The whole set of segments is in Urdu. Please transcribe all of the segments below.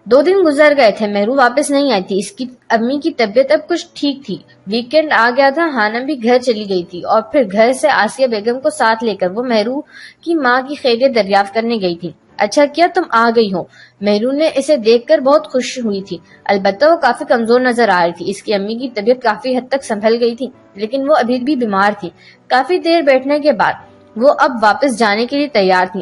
2 دن گزر گئے تھے، مہرو واپس نہیں آئی تھی۔ اس کی امی کی طبیعت اب کچھ ٹھیک تھی۔ ویکینڈ آ گیا تھا، ہانم بھی گھر چلی گئی تھی اور پھر گھر سے آسیہ بیگم کو ساتھ لے کر وہ مہرو کی ماں کی خیریت دریافت کرنے گئی تھی۔ اچھا کیا تم آ گئی ہو، مہرو نے اسے دیکھ کر بہت خوش ہوئی تھی۔ البتہ وہ کافی کمزور نظر آ رہی تھی۔ اس کی امی کی طبیعت کافی حد تک سنبھل گئی تھی، لیکن وہ ابھی بھی بیمار تھی۔ کافی دیر بیٹھنے کے بعد وہ اب واپس جانے کے لیے تیار تھی۔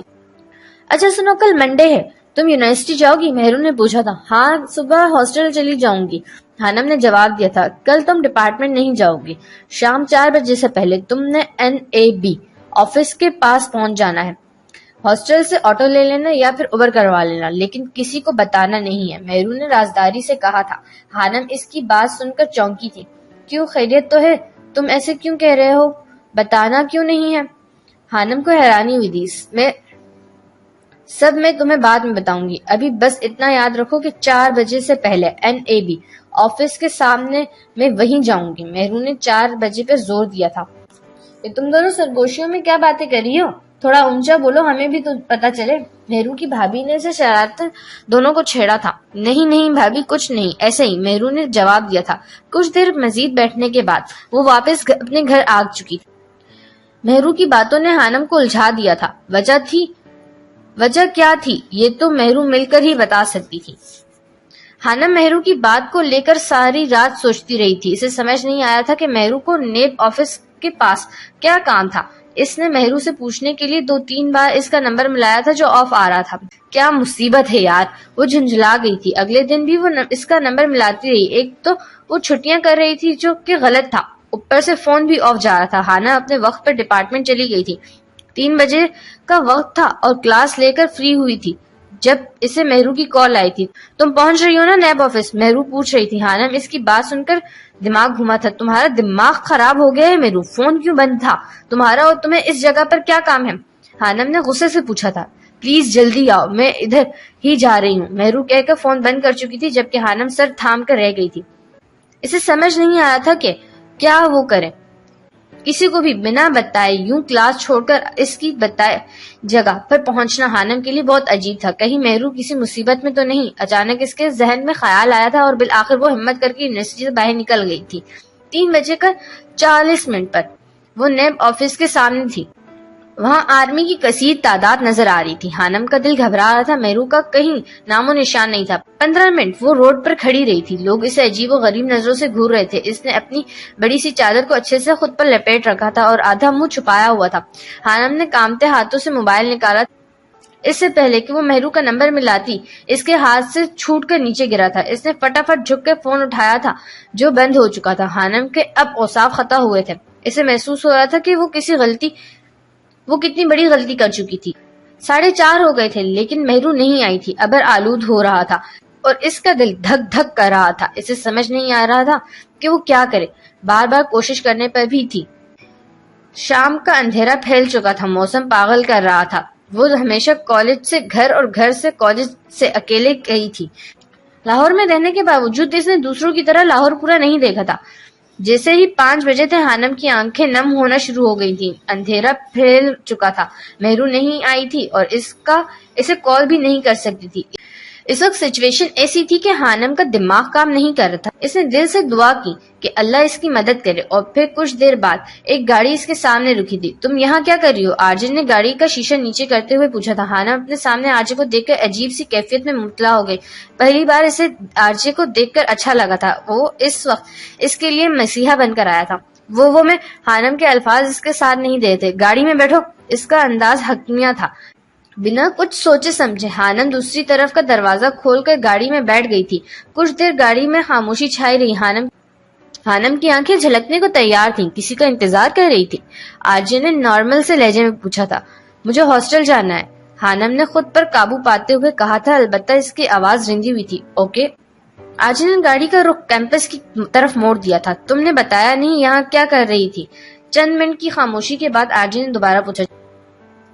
اچھا سنو، کل منڈے ہے، تم یونیورسٹی جاؤ گی؟ مہرو نے پوچھا تھا۔ ہاں، صبح ہاسٹل چلی جاؤں گی، ہانم نے جواب دیا تھا۔ کل تم ڈپارٹمنٹ نہیں جاؤ گی، شام 4 بجے سے پہلے تم نے NAB آفس کے پاس پہنچ جانا ہے۔ ہاسٹل سے آٹو لے لینا یا پھر اوبر کروا لینا، لیکن کسی کو بتانا نہیں ہے، مہرو نے رازداری سے کہا تھا۔ ہانم اس کی بات سن کر چونکی تھی۔ کیوں، خیریت تو ہے؟ تم ایسے کیوں کہہ رہے ہو؟ بتانا کیوں نہیں ہے؟ ہانم کو حیرانی ہوئی تھی۔ میں تمہیں بعد میں بتاؤں گی، ابھی بس اتنا یاد رکھو کہ 4 بجے سے پہلے NAB آفس کے سامنے میں وہیں جاؤں گی۔ مہرو نے 4 بجے پر زور دیا تھا۔ یہ تم دونوں سرگوشیوں میں کیا باتیں کر رہی ہو؟ تھوڑا اونچا بولو، ہمیں بھی تو پتا چلے۔ مہرو کی بھابھی نے اسے شرارت دونوں کو چھیڑا تھا۔ نہیں بھابھی، کچھ نہیں، ایسے ہی، مہرو نے جواب دیا تھا۔ کچھ دیر مزید بیٹھنے کے بعد وہ واپس اپنے گھر آ چکی تھی۔ مہرو کی باتوں نے ہانم کو الجھا دیا تھا۔ وجہ کیا تھی یہ تو مہرو مل کر ہی بتا سکتی تھی۔ ہانم مہرو کی بات کو لے کر ساری رات سوچتی رہی تھی۔ اسے سمجھ نہیں آیا تھا کہ مہرو کو نیب آفس کے پاس کیا کام تھا۔ اس نے مہرو سے پوچھنے کے لیے 2-3 بار اس کا نمبر ملایا تھا جو آف آ رہا تھا۔ کیا مصیبت ہے یار، وہ جھنجھلا گئی تھی۔ اگلے دن بھی وہ اس کا نمبر ملاتی رہی۔ ایک تو وہ چھٹیاں کر رہی تھی جو کہ غلط تھا، اوپر سے فون بھی آف جا رہا تھا۔ ہانم اپنے وقت پر ڈپارٹمنٹ چلی گئی تھی۔ 3 بجے کا وقت تھا اور کلاس لے کر فری ہوئی تھی جب اسے مہرو کی کال آئی تھی۔ تم پہنچ رہی ہو نا نیب آفس؟ مہرو پوچھ رہی تھی۔ ہانم اس کی بات سن کر دماغ گھما تھا۔ تمہارا دماغ خراب ہو گیا ہے مہرو، فون کیوں بند تھا تمہارا اور تمہیں اس جگہ پر کیا کام ہے؟ ہانم نے غصے سے پوچھا تھا۔ پلیز جلدی آؤ، میں ادھر ہی جا رہی ہوں، مہرو کہہ کر فون بند کر چکی تھی، جبکہ ہانم سر تھام کر رہ گئی تھی۔ اسے سمجھ نہیں آیا تھا کہ کیا وہ کرے۔ کسی کو بھی بنا بتائے یوں کلاس چھوڑ کر اس کی بتائے جگہ پر پہنچنا ہانم کے لیے بہت عجیب تھا۔ کہیں مہرو کسی مصیبت میں تو نہیں؟ اچانک اس کے ذہن میں خیال آیا تھا اور بالآخر وہ ہمت کر کے یونیورسٹی سے باہر نکل گئی تھی۔ 3 بجے کا 40 منٹ پر وہ نیب آفس کے سامنے تھی۔ وہاں آرمی کی کثیر تعداد نظر آ رہی تھی۔ ہانم کا دل گھبرا رہا تھا، مہرو کا کہیں نام و نشان نہیں تھا۔ 15 منٹ وہ روڈ پر کھڑی رہی تھی۔ لوگ اسے عجیب و غریب نظروں سے گھور رہے تھے۔ اس نے اپنی بڑی سی چادر کو اچھے سے خود پر لپیٹ رکھا تھا اور آدھا منہ چھپایا ہوا تھا۔ ہانم نے کانپتے ہاتھوں سے موبائل نکالا۔ اس سے پہلے کہ وہ مہرو کا نمبر ملاتی، اس کے ہاتھ سے چھوٹ کر نیچے گرا تھا۔ اس نے فٹافٹ جھک کے فون اٹھایا تھا جو بند ہو چکا تھا۔ ہانم کے اب اعصاب خطا ہوئے تھے۔ اسے محسوس ہو رہا تھا کہ وہ کتنی بڑی غلطی کر چکی تھی۔ 4:30 ہو گئے تھے لیکن مہرو نہیں آئی تھی۔ ابر آلود ہو رہا تھا اور اس کا دل دھک دھک کر رہا تھا۔ اسے سمجھ نہیں آ رہا تھا کہ وہ کیا کرے، بار بار کوشش کرنے پر بھی تھی۔ شام کا اندھیرا پھیل چکا تھا، موسم پاگل کر رہا تھا۔ وہ ہمیشہ کالج سے گھر اور گھر سے کالج سے اکیلے گئی تھی۔ لاہور میں رہنے کے باوجود اس نے دوسروں کی طرح لاہور پورا نہیں دیکھا تھا۔ جیسے ہی 5 بجے تھے، ہانم کی آنکھیں نم ہونا شروع ہو گئی تھیں۔ اندھیرا پھیل چکا تھا، مہرو نہیں آئی تھی اور اسے کال بھی نہیں کر سکتی تھی۔ اس وقت سچویشن ایسی تھی کہ ہانم کا دماغ کام نہیں کر رہا تھا۔ اس نے دل سے دعا کی کہ اللہ اس کی مدد کرے اور پھر کچھ دیر بعد ایک گاڑی اس کے سامنے رکی تھی۔ تم یہاں کیا کر رہی ہو؟ آرجن نے گاڑی کا شیشہ نیچے کرتے ہوئے پوچھا تھا۔ ہانم اپنے سامنے آرجے کو دیکھ کر عجیب سی کیفیت میں مبتلا ہو گئی۔ پہلی بار اسے آرجے کو دیکھ کر اچھا لگا تھا۔ وہ اس وقت اس کے لیے مسیحا بن کر آیا تھا۔ وہ میں ہانم کے الفاظ اس کے ساتھ نہیں دیتے۔ گاڑی میں بیٹھو، اس کا انداز حکمیہ تھا۔ بنا کچھ سوچے سمجھے ہانم دوسری طرف کا دروازہ کھول کر گاڑی میں بیٹھ گئی تھی۔ کچھ دیر گاڑی میں خاموشی چھائی رہی۔ ہانم کی آنکھیں جھلکنے کو تیار تھیں، کسی کا انتظار کر رہی تھی۔ آرجے نے نارمل سے لہجے میں پوچھا تھا۔ مجھے ہاسٹل جانا ہے، ہانم نے خود پر قابو پاتے ہوئے کہا تھا، البتہ اس کی آواز رنجی ہوئی تھی۔ اوکے۔ آرجے نے گاڑی کا رخ کیمپس کی طرف موڑ دیا تھا۔ تم نے بتایا نہیں یہاں کیا کر رہی تھی؟ چند منٹ کی خاموشی کے بعد آرجے نے دوبارہ پوچھا،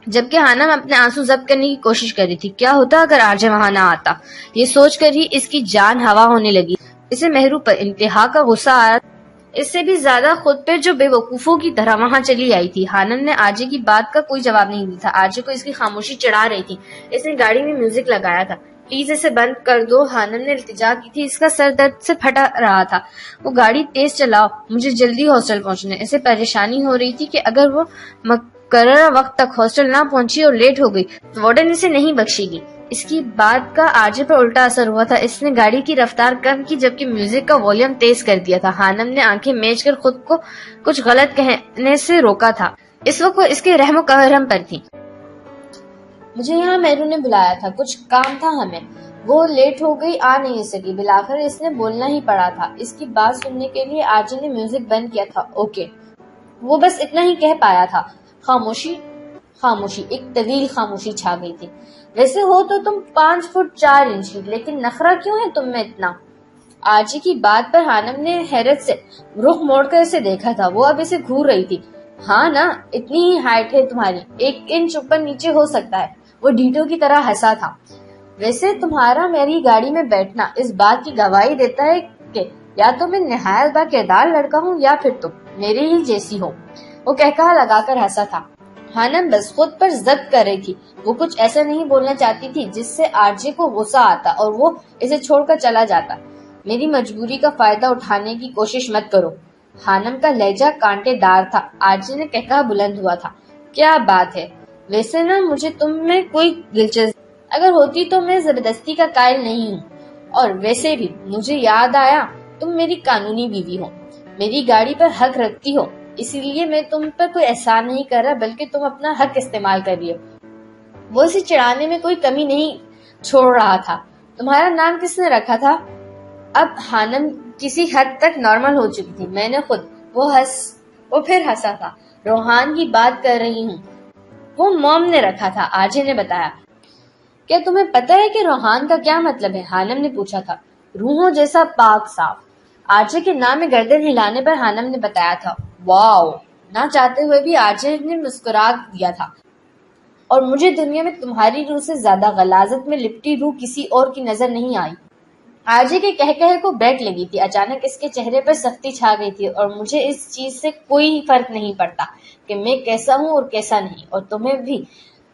جبکہ ہانم اپنے آنسو ضبط کرنے کی کوشش کر رہی تھی۔ کیا ہوتا اگر آرجے وہاں نہ آتا؟ یہ سوچ کر ہی اس کی جان ہوا ہونے لگی۔ اسے مہرو پر انتہا کا غصہ آ رہا، اس سے بھی زیادہ خود پر جو بے وقوفوں کی طرح وہاں چلی آئی تھی۔ ہانم نے آرجے کی بات کا کوئی جواب نہیں دیا تھا۔ آرجے کو اس کی خاموشی چڑھا رہی تھی۔ اس نے گاڑی میں میوزک لگایا تھا۔ پلیز اسے بند کر دو، حانم نے التجا کی تھی، اس کا سر درد سے پھٹا رہا تھا۔ وہ گاڑی تیز چلاؤ، مجھے جلدی ہاسٹل پہنچنا ہے۔ اسے پریشانی ہو رہی تھی کہ اگر وہ مقررہ وقت تک ہاسٹل نہ پہنچی اور لیٹ ہو گئی تو وارڈن اسے نہیں بخشے گی۔ اس کی بات کا آرجے پر الٹا اثر ہوا تھا۔ اس نے گاڑی کی رفتار کم کی جبکہ میوزک کا والیوم تیز کر دیا تھا۔ حانم نے آنکھیں میچ کر خود کو کچھ غلط کہنے سے روکا تھا۔ اس وقت وہ اس کے رحم و کرم پر تھی۔ مجھے یہاں مہرون نے بلایا تھا، کچھ کام تھا ہمیں، وہ لیٹ ہو گئی، آ نہیں سکی۔ بلاخر اس نے بولنا ہی پڑا تھا۔ اس کی بات سننے کے لیے آرجے نے میوزک بند کیا تھا۔ اوکے، وہ بس اتنا ہی کہہ پایا تھا۔ خاموشی، خاموشی، ایک طویل خاموشی چھا گئی تھی۔ ویسے ہو تو تم 5 فٹ 4 انچ کی، لیکن نخرہ کیوں ہے تم میں اتنا؟ آرجے کی بات پر حانم نے حیرت سے رخ موڑ کر اسے دیکھا تھا۔ وہ اب اسے گھور رہی تھی۔ ہاں نا، اتنی ہی ہائٹ ہے تمہاری، 1 انچ اوپر نیچے ہو سکتا ہے۔ وہ ڈیٹو کی طرح ہنسا تھا۔ ویسے تمہارا میری گاڑی میں بیٹھنا اس بات کی گواہی دیتا ہے کہ یا تو میں نہایت با کردار لڑکا ہوں یا پھر تم میرے ہی جیسی ہو۔ وہ کہکہا لگا کر ہنسا تھا۔ حانم بس خود پر ضد کر رہی تھی۔ وہ کچھ ایسا نہیں بولنا چاہتی تھی جس سے آرجے کو غصہ آتا اور وہ اسے چھوڑ کر چلا جاتا۔ میری مجبوری کا فائدہ اٹھانے کی کوشش مت کرو۔ حانم کا لہجہ کانٹے دار تھا۔ آرجے نے کہکہا بلند ہوا تھا۔ کیا بات ہے، ویسے نا مجھے تم میں کوئی دلچسپی اگر ہوتی تو میں زبردستی کا قائل نہیں ہوں، اور ویسے بھی مجھے یاد آیا تم میری قانونی بیوی ہو، میری گاڑی پر حق رکھتی ہو، اسی لیے میں تم پر کوئی احسان نہیں کر رہا بلکہ تم اپنا حق استعمال کر رہی ہو۔ وہ اسے چڑھانے میں کوئی کمی نہیں چھوڑ رہا تھا۔ تمہارا نام کس نے رکھا تھا؟ اب حانم کسی حد تک نارمل ہو چکی تھی۔ میں نے خود۔ وہ پھر ہنسا تھا۔ روحان کی بات کر رہی ہوں، وہ موم نے رکھا تھا، آرجے نے بتایا۔ کیا تمہیں پتہ ہے کہ روحان کا کیا مطلب ہے؟ حانم نے پوچھا تھا۔ روحوں جیسا پاک صاف۔ آرجے کے نام میں گردن ہلانے پر حانم نے بتایا تھا۔ واو! نہ چاہتے ہوئے بھی آرجے نے مسکرا دیا تھا۔ اور مجھے دنیا میں تمہاری روح سے زیادہ غلاظت میں لپٹی روح کسی اور کی نظر نہیں آئی۔ آرجے کے کہکہے کو بریک لگی تھی۔ اچانک اس کے چہرے پر سختی چھا گئی تھی۔ اور مجھے اس چیز سے کوئی فرق نہیں پڑتا کہ میں کیسا ہوں اور کیسا نہیں، اور تمہیں بھی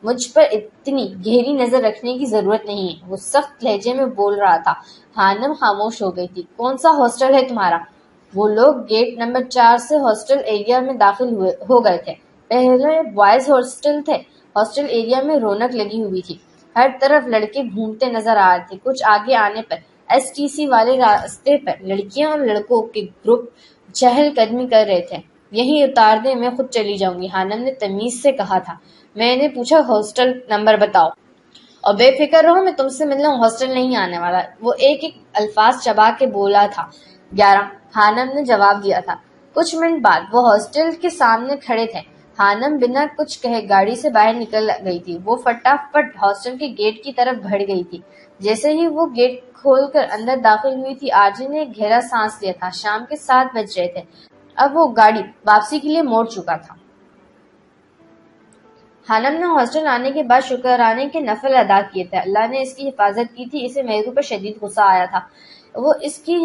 مجھ پر اتنی گہری نظر رکھنے کی ضرورت نہیں ہے۔ وہ سخت لہجے میں بول رہا تھا۔ حانم خاموش ہو گئی تھی۔ کون سا ہاسٹل ہے تمہارا؟ وہ لوگ گیٹ نمبر 4 سے ہاسٹل ایریا میں داخل ہو گئے تھے۔ پہلے بوائز ہاسٹل تھے۔ ہاسٹل ایریا میں رونق لگی ہوئی تھی۔ ہر طرف لڑکے گھومتے نظر آ رہے تھے۔ کچھ آگے آنے پر ایس ٹی سی والے راستے پر لڑکیاں اور لڑکوں کے گروپ چہل قدمی کر رہے تھے۔ یہیں اتار دیں، میں خود چلی جاؤں گی، حانم نے تمیز سے کہا تھا۔ میں نے پوچھا ہاسٹل نمبر بتاؤ، اور بے فکر رہو، میں تم سے ملنے ہاسٹل نہیں آنے والا۔ وہ ایک ایک الفاظ چبا کے بولا تھا۔ 11، حانم نے جواب دیا تھا۔ کچھ منٹ بعد وہ ہاسٹل کے سامنے کھڑے تھے۔ حانم بنا کچھ کہے گاڑی سے باہر نکل گئی تھی۔ وہ فٹافٹ ہاسٹل کے گیٹ کی طرف بڑھ گئی تھی۔ جیسے ہی وہ گیٹ کھول کر اندر داخل ہوئی تھی، آرجے نے ایک گہرا سانس لیا تھا۔ شام کے 7 بج رہے تھے۔ اب وہ گاڑی واپسی کے لیے موڑ چکا تھا۔ حانم نے ہاسٹل آنے کے بعد شکرانے کے نفل ادا کیے تھے۔ اللہ نے اس کی حفاظت کی تھی۔ اسے مہرو پر شدید غصہ آیا تھا۔ وہ اس کی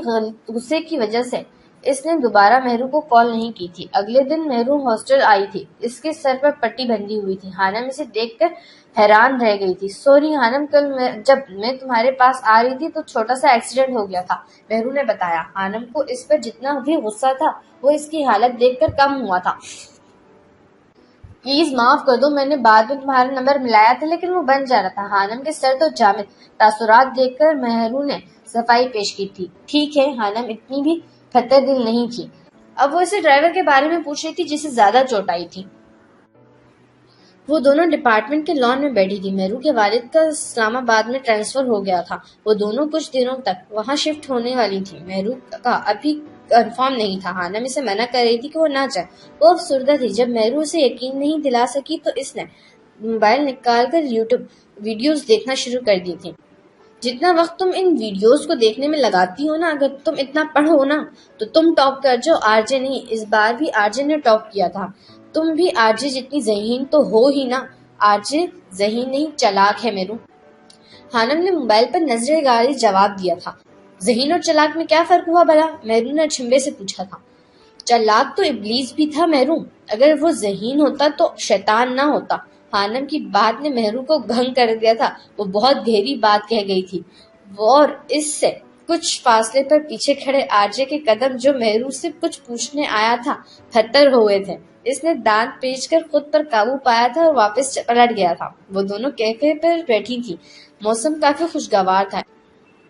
غصے کی وجہ سے اس نے دوبارہ مہرو کو کال نہیں کی تھی۔ اگلے دن مہرو ہاسٹل آئی تھی۔ اس کے سر پر پٹی بندھی ہوئی تھی۔ حانم اسے دیکھ کر حیران رہ گئی تھی۔ سوری حانم، کل جب میں تمہارے پاس آ رہی تھی تو چھوٹا سا ایکسیڈنٹ ہو گیا تھا، مہرو نے بتایا۔ حانم کو اس پر جتنا بھی غصہ تھا وہ اس کی حالت دیکھ کر کم ہوا تھا۔ پلیز معاف کر دو، میں نے بعد میں تمہارا نمبر ملایا تھا لیکن وہ بن جا رہا تھا۔ حانم کے سر تو جامد تاثرات دیکھ کر مہرو نے صفائی پیش کی تھی۔ ٹھیک ہے، حانم اتنی بھی پھتر دل نہیں تھی۔ اب وہ اسے ڈرائیور کے بارے میں پوچھ رہی تھی جسے زیادہ چوٹ آئی تھی۔ وہ دونوں ڈپارٹمنٹ کے لان میں بیٹھی تھی۔ مہرو کے والد کا اسلام آباد میں ٹرانسفر ہو گیا تھا۔ وہ دونوں کچھ دنوں تک وہاں شفٹ ہونے والی تھی۔ مہرو کا ابھی کنفرم نہیں تھا۔ حانم اسے منع کر رہی تھی کہ وہ نہ جائے۔ وہ افسردہ تھی۔ جب مہرو اسے یقین نہیں دلا سکی تو اس نے موبائل نکال کر یوٹیوب ویڈیوز دیکھنا شروع کر دی تھی۔ جتنا وقت تم ان ویڈیوز کو دیکھنے میں لگاتی ہو نا، اگر تم اتنا پڑھو نا تو تم ٹاپ کر جاؤ۔ آرجے نہیں، اس بار بھی آرجے نے ٹاپ کیا تھا۔ تم بھی آرجے جتنی ذہین تو ہو ہی نا۔ آرجے ذہین نہیں، چالاک ہے مہرو۔ حانم نے موبائل پر نظریں گاڑی جواب دیا تھا۔ ذہین اور چالاک میں کیا فرق ہوا بھلا؟ مہرو نے اچھمبے سے پوچھا تھا۔ چالاک تو ابلیس بھی تھا مہرو۔ اگر وہ ذہین ہوتا تو شیطان نہ ہوتا۔ حانم کی بات نے مہرو کو گھنگ کر دیا تھا. وہ بہت گہری بات کہہ گئی تھی اور اس سے کچھ فاصلے پر پیچھے کھڑے آرجے کے قدم جو مہرو سے کچھ پوچھنے آیا تھا تھرتر ہوئے تھے. اس نے دانت پیچ کر خود پر قابو پایا تھا اور واپس پلٹ گیا تھا. وہ دونوں کیفے پر بیٹھی تھی. موسم کافی خوشگوار تھا.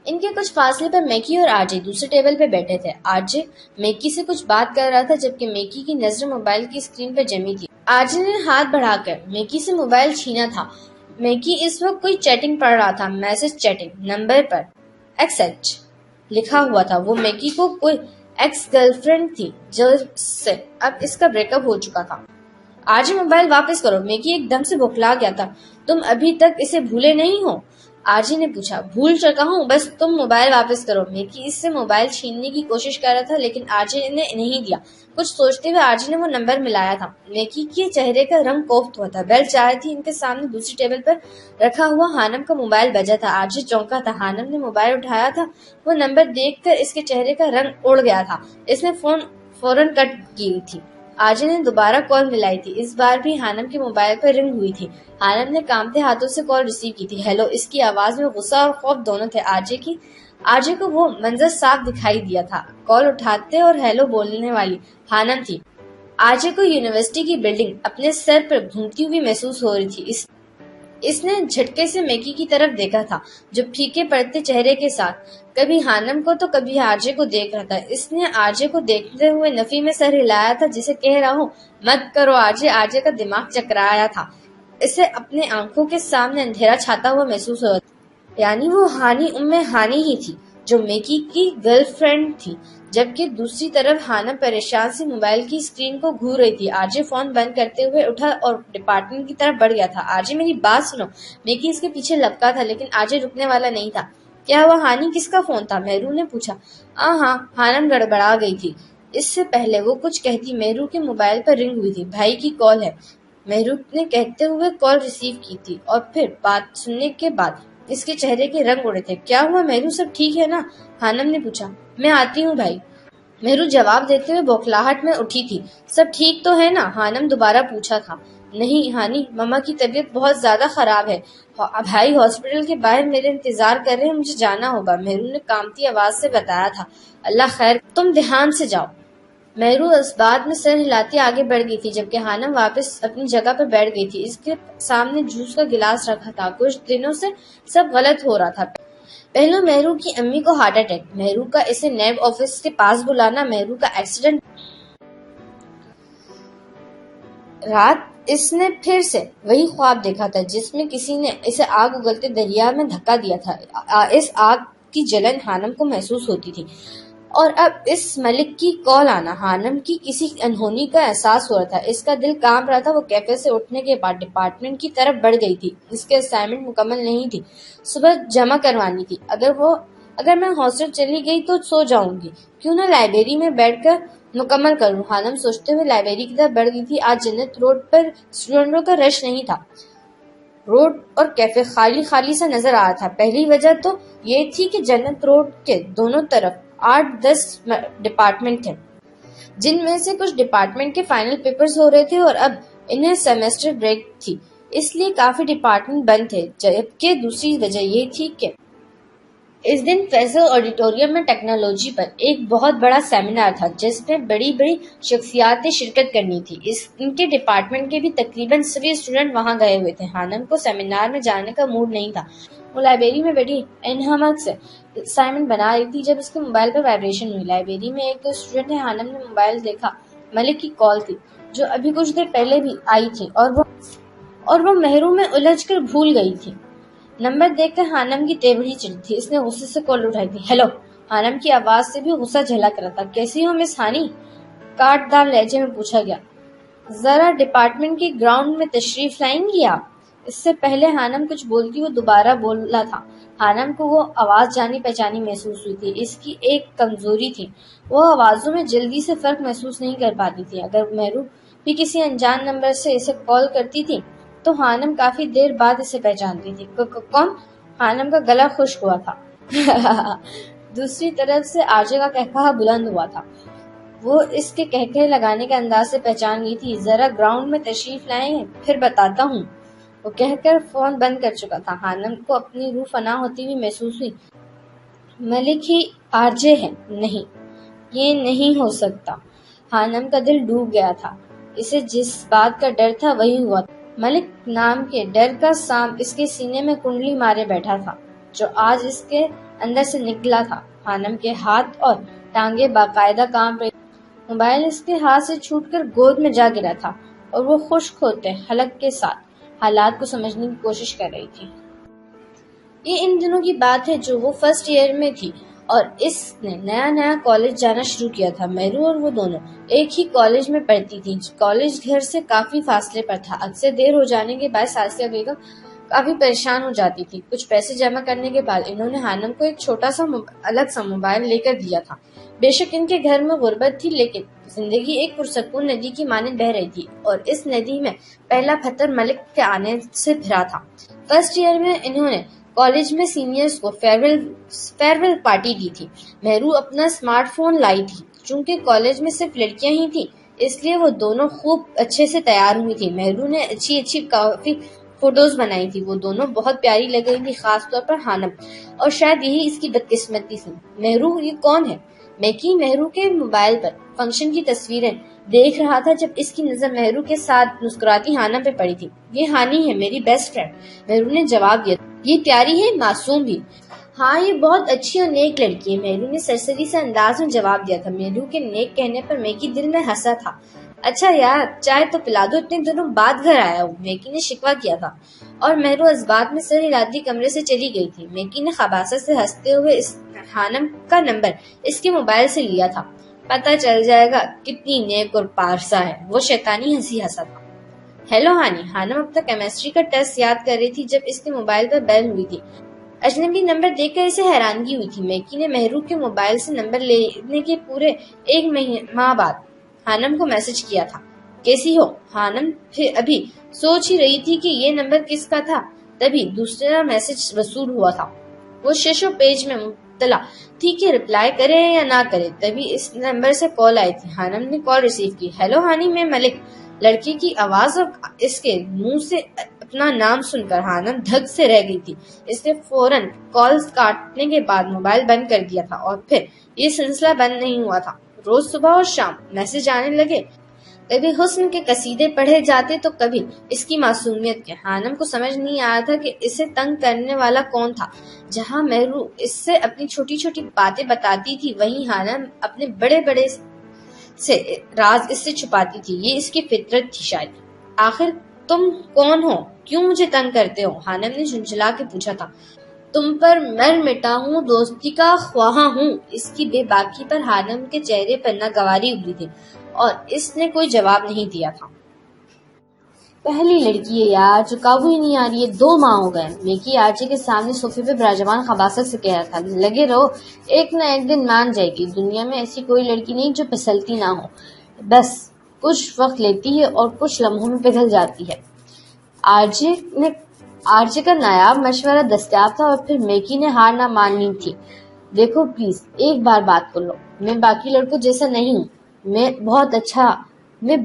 ان کے کچھ فاصلے پر میکی اور آرجے دوسرے ٹیبل پہ بیٹھے تھے. آرجے میکی سے کچھ بات کر رہا تھا جبکہ میکی کی نظر موبائل کی اسکرین پر جمی تھی. آرجے نے ہاتھ بڑھا کر میکی سے موبائل چھینا تھا. میکی اس وقت کوئی چیٹنگ پڑھ رہا تھا. میسج چیٹنگ نمبر پر XH لکھا ہوا تھا. وہ میکی کو کوئی ایکس گرل فرینڈ تھی جس سے اب اس کا بریک اپ ہو چکا تھا. آرجے موبائل واپس کرو. میکی ایک دم سے بوکھلا گیا تھا. تم ابھی تک اسے بھولے نہیں ہو؟ آرجے نے پوچھا. بھول چکا ہوں، بس تم موبائل واپس کرو. میکی اس سے موبائل چھیننے کی کوشش کر رہا تھا لیکن آرجے نے نہیں دیا. کچھ سوچتے ہوئے آرجے نے وہ نمبر ملایا تھا. میکی کے چہرے کا رنگ کوفت ہوا تھا. بیل چا رہی تھی. ان کے سامنے دوسری ٹیبل پر رکھا ہوا حانم کا موبائل بجا تھا. آرجے چونکا تھا. حانم نے موبائل اٹھایا تھا. وہ نمبر دیکھ کر اس کے چہرے کا رنگ اڑ گیا تھا. اس نے فون فوراً کٹ کی تھی. آرجے نے دوبارہ کال ملائی تھی. اس بار بھی حانم کے موبائل پر رنگ ہوئی تھی. حانم نے کانپتے ہاتھوں سے کال ریسیو کی تھی. ہیلو. اس کی آواز میں غصہ اور خوف دونوں تھے. آرجے کو وہ منظر صاف دکھائی دیا تھا. کال اٹھاتے اور ہیلو بولنے والی حانم تھی. آرجے کو یونیورسٹی کی بلڈنگ اپنے سر پر گھومتی ہوئی محسوس ہو رہی تھی. اس نے جھٹکے سے میکی کی طرف دیکھا تھا جو پھیکے پڑتے چہرے کے ساتھ کبھی حانم کو تو کبھی آرجے کو دیکھ رہا تھا. اس نے آرجے کو دیکھتے ہوئے نفی میں سر ہلایا تھا جسے کہہ رہا ہوں مت کرو آرجے. آرجے کا دماغ چکرایا تھا. اسے اپنے آنکھوں کے سامنے اندھیرا چھاتا ہوا محسوس ہوا. یعنی وہ ہانی ہانی ہی تھی جو میکی کی گرل فرینڈ تھی. جبکہ دوسری طرف حانم پریشان سی موبائل کی اسکرین کو گھور رہی تھی. آرجے فون بند کرتے ہوئے اٹھا اور ڈپارٹمنٹ کی طرف بڑھ گیا تھا. آرجے میری بات سنو. میکی اس کے پیچھے لپکا تھا لیکن آرجے رکنے والا نہیں تھا. کیا ہوا ہانی؟ کس کا فون تھا؟ مہرو نے پوچھا. ہاں. حانم گڑبڑا گئی تھی. اس سے پہلے وہ کچھ کہتی مہرو کے موبائل پر رنگ ہوئی تھی. بھائی کی کال ہے. مہرو نے کہتے ہوئے کال ریسیو کی تھی اور پھر بات سننے کے بعد اس کے چہرے کے رنگ اڑے تھے. کیا ہوا مہرو؟ سب ٹھیک ہے نا؟ حانم نے پوچھا. میں آتی ہوں بھائی. مہرو جواب دیتے ہوئے بوکھلاہٹ میں اٹھی تھی. سب ٹھیک تو ہے نا؟ حانم دوبارہ پوچھا تھا. نہیں ہانی، ماما کی طبیعت بہت زیادہ خراب ہے. بھائی ہاسپٹل کے باہر میرے انتظار کر رہے ہیں. مجھے جانا ہوگا. مہرو نے کانپتی آواز سے بتایا تھا. اللہ خیر، تم دھیان سے جاؤ. مہرو اس بات میں سر ہلاتی آگے بڑھ گئی تھی جبکہ حانم واپس اپنی جگہ پر بیٹھ گئی تھی. اس کے سامنے جوس کا گلاس رکھا تھا. کچھ دنوں سے سب غلط ہو رہا تھا. پہلو مہرو کی امی کو ہارٹ اٹیک، مہرو کا اسے نیب آفس کے پاس بلانا، مہرو کا ایکسیڈنٹ. رات اس نے پھر سے وہی خواب دیکھا تھا جس میں کسی نے اسے آگ اگلتے دریا میں دھکا دیا تھا. اس آگ کی جلن حانم کو محسوس ہوتی تھی اور اب اس ملک کی کال آنا حانم کی کسی انہونی کا احساس ہو رہا تھا. اس کا دل کانپ رہا تھا. وہ کیفے سے اٹھنے کے بعد ڈپارٹمنٹ کی طرف بڑھ گئی تھی. اس کے اسائنمنٹ مکمل نہیں تھی. صبح جمع کروانی تھی. اگر میں ہاسٹل چلی گئی تو سو جاؤں گی. کیوں نہ لائبریری میں بیٹھ کر مکمل کروں. حانم سوچتے ہوئے لائبریری کی طرف بڑھ گئی تھی. آج جنت روڈ پر اسٹوڈنٹوں کا رش نہیں تھا. روڈ اور کیفے خالی سا نظر آ رہا تھا. پہلی وجہ تو یہ تھی کہ جنت روڈ کے دونوں طرف 8-10 ڈپارٹمنٹ تھے جن میں سے کچھ ڈپارٹمنٹ کے فائنل پیپرز ہو رہے تھے اور اب انہیں سیمسٹر بریک تھی. اس لیے کافی ڈپارٹمنٹ بند تھے. جبکہ دوسری وجہ یہ تھی کہ اس دن فیصل آڈیٹوریم میں ٹیکنالوجی پر ایک بہت بڑا سیمینار تھا جس میں بڑی شخصیاتیں شرکت کرنی تھی. ان کے ڈپارٹمنٹ کے بھی تقریباً سبھی اسٹوڈنٹ وہاں گئے ہوئے تھے. حانم کو سیمینار میں جانے کا موڈ نہیں تھا. وہ لائبریری میں بیٹھی انہمک سے اسائنمنٹ بنا رہی تھی جب اس کے موبائل پر وائبریشن ہوئی. لائبریری میں ایک دو اسٹوڈنٹ ہیں. حانم نے موبائل دیکھا. ملک کی کال تھی جو ابھی کچھ دیر پہلے بھی آئی تھی اور وہ مہرو میں الجھ کر بھول گئی تھی. نمبر دیکھ کر حانم کی تیوری چڑھی تھی. اس نے غصے سے کال اٹھائی تھی. ہیلو. حانم کی آواز سے بھی غصہ جھلک رہا تھا. کیسی ہو مس ہانی؟ کاٹ دار لہجے میں پوچھا گیا. ذرا ڈپارٹمنٹ کے گراؤنڈ میں تشریف لائیں گی آپ؟ اس سے پہلے حانم کچھ بولتی وہ دوبارہ بولا تھا. حانم کو وہ آواز جانی پہچانی محسوس ہوئی تھی. اس کی ایک کمزوری تھی. وہ آوازوں میں جلدی سے فرق محسوس نہیں کر پاتی تھی. اگر مہرو بھی کسی انجان نمبر سے اسے کال کرتی تھی تو حانم کافی دیر بعد اسے پہچانتی تھی. کون؟ حانم کا گلا خشک ہوا تھا. دوسری طرف سے آرجے کا قہقہا بلند ہوا تھا. وہ اس کے قہقہے لگانے کے انداز سے پہچان گئی تھی. ذرا گراؤنڈ میں تشریف لائیں پھر بتاتا ہوں. وہ کہہ کر فون بند کر چکا تھا۔ خانم کو اپنی روح فنا ہوتی ہوئی محسوس ہوئی۔ ملک ہی آرجے ہے؟ نہیں، یہ نہیں ہو سکتا۔ خانم کا دل ڈوب گیا تھا۔ اسے جس بات کا ڈر تھا وہی ہوا تھا۔ ملک نام کے ڈر کا سانپ اس کے سینے میں کنڈلی مارے بیٹھا تھا، جو آج اس کے اندر سے نکلا تھا۔ خانم کے ہاتھ اور ٹانگیں باقاعدہ کانپ رہی۔ موبائل اس کے ہاتھ سے چھوٹ کر گود میں جا گرا تھا اور وہ خشک ہوتے حلق کے ساتھ حالات کو سمجھنے کی کوشش کر رہی تھی۔ یہ ان دنوں کی بات ہے جو وہ فرسٹ ایئر میں تھی اور اس نے نیا کالج جانا شروع کیا تھا۔ مہرو اور وہ دونوں ایک ہی کالج میں پڑھتی تھیں۔ کالج گھر سے کافی فاصلے پر تھا۔ اکثر دیر ہو جانے کے بعد آسیہ بیگم کافی پریشان ہو جاتی تھی۔ کچھ پیسے جمع کرنے کے بعد انہوں نے خانم کو ایک چھوٹا سا الگ سا موبائل لے کر دیا تھا۔ بے شک ان کے گھر میں غربت تھی، لیکن زندگی ایک پرسکون ندی کی مانند بہہ رہی تھی اور اس ندی میں پہلا پتھر ملک کے آنے سے بھرا تھا۔ فرسٹ ایئر میں انہوں نے کالج میں سینئرز کو فیئرویل پارٹی دی تھی۔ مہرو اپنا اسمارٹ فون لائی تھی۔ چونکہ کالج میں صرف لڑکیاں ہی تھیں، اس لیے وہ دونوں خوب اچھے سے تیار ہوئی تھی۔ مہرو نے اچھی کافی فوٹوز بنائی تھی۔ وہ دونوں بہت پیاری لگ رہی تھی، خاص طور پر خانم، اور شاید یہی اس کی بدقسمتی تھی۔ مہرو، یہ کون ہے؟ میکی مہرو کے موبائل پر فنکشن کی تصویریں دیکھ رہا تھا جب اس کی نظر مہرو کے ساتھ مسکراتی خانم پہ پڑی تھی۔ یہ ہانی ہے، میری بیسٹ فرینڈ، مہرو نے جواب دیا۔ یہ پیاری ہے، معصوم بھی۔ ہاں، یہ بہت اچھی اور نیک لڑکی ہے، مہرو نے سرسری سے انداز میں جواب دیا تھا۔ مہرو کے نیک کہنے پر میکی دل میں ہنسا تھا۔ اچھا یار، چائے تو پلا دو، اتنے دنوں بعد گھر آیا ہوں، میکی نے شکوہ کیا تھا، اور مہرو اس بات میں سر ہلاتی کمرے سے چلی گئی تھی۔ میکی نے خباثت سے ہنستے ہوئے خانم کا نمبر اس کے موبائل سے لیا تھا۔ پتہ چل جائے گا کتنی نیک اور پارسا ہے، وہ شیطانی ہنسی ہنسا تھا۔ ہیلو ہانی، خانم اپنا کیمسٹری کا ٹیسٹ یاد کر رہی تھی جب اس کے موبائل پر بیل ہوئی تھی۔ اجنبی نمبر دیکھ کر اسے حیرانگی ہوئی تھی۔ میکی نے مہرو کے موبائل سے نمبر لینے کے پورے 1 ماہ بعد خانم کو میسج کیا تھا۔ کیسی ہو؟ خانم پھر ابھی سوچ ہی رہی تھی کہ یہ نمبر کس کا تھا، تبھی دوسرا میسج وصول ہوا تھا۔ وہ شیشو پیج میں مبتلا تھی کہ رپلائی کرے یا نہ کرے، تبھی اس نمبر سے کال آئی تھی۔ خانم نے کال ریسیو کی۔ ہیلو ہانی، میں ملک۔ لڑکی کی آواز اور اس کے منہ سے اپنا نام سن کر خانم دھک سے رہ گئی تھی۔ اس نے فوراً کال کاٹنے کے بعد موبائل بند کر دیا تھا اور پھر یہ سلسلہ بند نہیں ہوا تھا۔ روز صبح اور شام میسج آنے لگے، کبھی حسن کے قصیدے پڑھے جاتے تو کبھی اس کی معصومیت کے۔ خانم کو سمجھ نہیں آیا تھا کہ اسے تنگ کرنے والا کون تھا۔ جہاں مہرو اس سے اپنی چھوٹی چھوٹی باتیں بتاتی تھی، وہیں خانم اپنے بڑے سے راز اس سے چھپاتی تھی۔ یہ اس کی فطرت تھی شاید۔ آخر تم کون ہو؟ کیوں مجھے تنگ کرتے ہو؟ خانم نے جھنجھلا کے پوچھا تھا۔ تم پر مر مٹا ہوں، دوستی کا خواہاں ہوں۔ اس کی بے باکی پر خانم کے چہرے پر ناگواری ابھری تھی اور اس نے کوئی جواب نہیں دیا تھا۔ پہلی لڑکی ہے یار جو قابو ہی نہیں آ رہی ہے، 2 ماہ ہو گئے۔ میکی آرچی کے سامنے صوفے پہ براجمان خباثت سے کہہ رہا تھا۔ لگے رہو، ایک نہ ایک دن مان جائے گی۔ دنیا میں ایسی کوئی لڑکی نہیں جو پھسلتی نہ ہو، بس کچھ وقت لیتی ہے اور کچھ لمحوں میں پگھل جاتی ہے۔ آرجے کا نایاب مشورہ دستیاب تھا اور پھر میکی نے ہار نہ مانی تھی۔ دیکھو پلیز، ایک بار بات کر لو، میں باقی لڑکوں جیسا نہیں ہوں، میں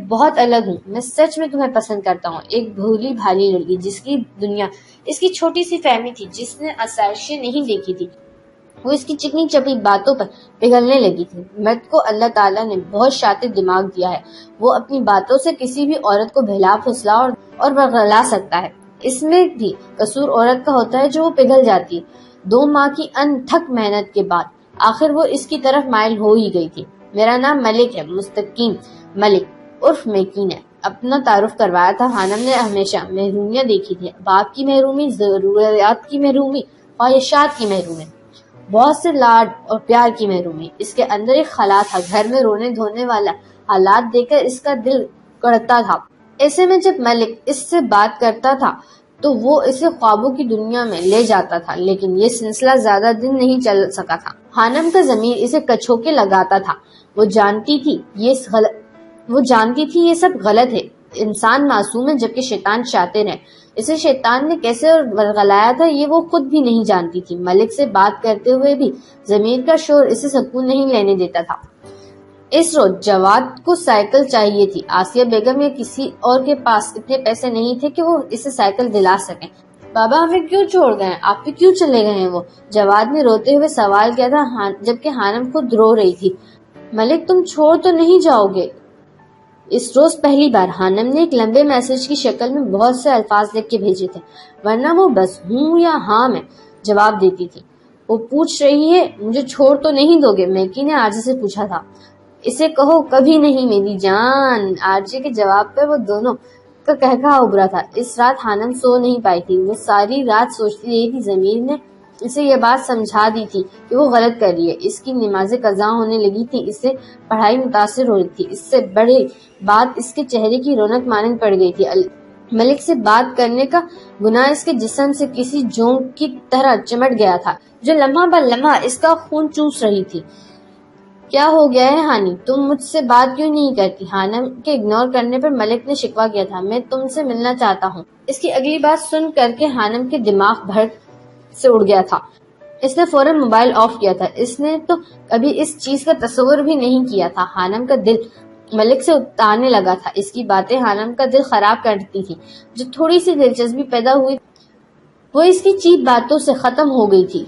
بہت الگ ہوں، میں سچ میں تمہیں پسند کرتا ہوں۔ ایک بھولی بھالی لڑکی جس کی دنیا اس کی چھوٹی سی فہمی تھی، جس نے آسائشیں نہیں دیکھی تھی، وہ اس کی چکنی چپی باتوں پر پگھلنے لگی تھی۔ مرد کو اللہ تعالیٰ نے بہت شاطر دماغ دیا ہے، وہ اپنی باتوں سے کسی بھی عورت کو بہلا پھسلا اور ورغلا سکتا ہے۔ اس میں بھی قصور عورت کا ہوتا ہے جو وہ پگھل جاتی ہے۔ 2 ماہ کی انتھک محنت کے بعد آخر وہ اس کی طرف مائل ہو ہی گئی تھی۔ میرا نام ملک ہے، مستقیم ملک عرف میکی نے اپنا تعارف کروایا تھا۔ خانم نے ہمیشہ محرومیاں دیکھی تھی، باپ کی محرومی، ضروریات کی محرومی، خواہشات کی محرومی، بہت سے لاڈ اور پیار کی محرومی۔ اس کے اندر ایک خلا تھا، گھر میں رونے دھونے والا حالات دیکھ کر اس کا دل کڑتا تھا۔ ایسے میں جب ملک اس سے بات کرتا تھا تو وہ اسے خوابوں کی دنیا میں لے جاتا تھا، لیکن یہ سلسلہ زیادہ دن نہیں چل سکا تھا۔ خانم کا ضمیر اسے کچھوکے لگاتا تھا۔ وہ جانتی تھی یہ سب غلط ہے۔ انسان معصوم ہے جبکہ شیطان شاطر ہے۔ اسے شیطان نے کیسے ورغلایا تھا یہ وہ خود بھی نہیں جانتی تھی۔ ملک سے بات کرتے ہوئے بھی ضمیر کا شور اسے سکون نہیں لینے دیتا تھا۔ اس روز جواد کو سائیکل چاہیے تھی. آسیہ بیگم یا کسی اور کے پاس اتنے پیسے نہیں تھے کہ وہ اسے سائیکل دلا سکیں. بابا ہمیں کیوں چھوڑ گئے؟ آپ کیوں چلے گئے ہیں؟ وہ جواد نے روتے ہوئے سوال کیا تھا، جبکہ حانم خود رو رہی تھی. ملک تم چھوڑ تو نہیں جاؤ گے؟ اس روز پہلی بار حانم نے ایک لمبے میسج کی شکل میں بہت سے الفاظ لکھ کے بھیجے تھے، ورنہ وہ بس ہوں یا ہاں میں جواب دیتی تھی. وہ پوچھ رہی ہے مجھے چھوڑ تو نہیں دو گے؟ میکی نے آرجے سے پوچھا تھا. اسے کہو کبھی نہیں میری جان. آرجے کے جواب پر وہ دونوں کا کہکہا ابھرا تھا. اس رات حانم سو نہیں پائی تھی. وہ ساری رات سوچتی رہی تھی. ضمیر نے اسے یہ بات سمجھا دی تھی کہ وہ غلط کر رہی ہے. اس کی نمازیں قضا ہونے لگی تھی. اس سے پڑھائی متاثر ہو رہی تھی. اس سے بڑی بات اس کے چہرے کی رونق مانند پڑ گئی تھی. ملک سے بات کرنے کا گناہ اس کے جسم سے کسی جونک کی طرح چمٹ گیا تھا جو لمحہ بہ لمحہ اس کا خون چوس رہی تھی. کیا ہو گیا ہے ہانی؟ تم مجھ سے بات کیوں نہیں کرتی؟ حانم کے اگنور کرنے پر ملک نے شکوہ کیا تھا. میں تم سے ملنا چاہتا ہوں. اس کی اگلی بات سن کر کے حانم کے دماغ بھر سے اڑ گیا تھا. اس نے فوراً موبائل آف کیا تھا. اس نے تو کبھی اس چیز کا تصور بھی نہیں کیا تھا. حانم کا دل ملک سے اتارنے لگا تھا. اس کی باتیں حانم کا دل خراب کرتی تھی. جو تھوڑی سی دلچسپی پیدا ہوئی وہ اس کی چیپ باتوں سے ختم ہو گئی تھی.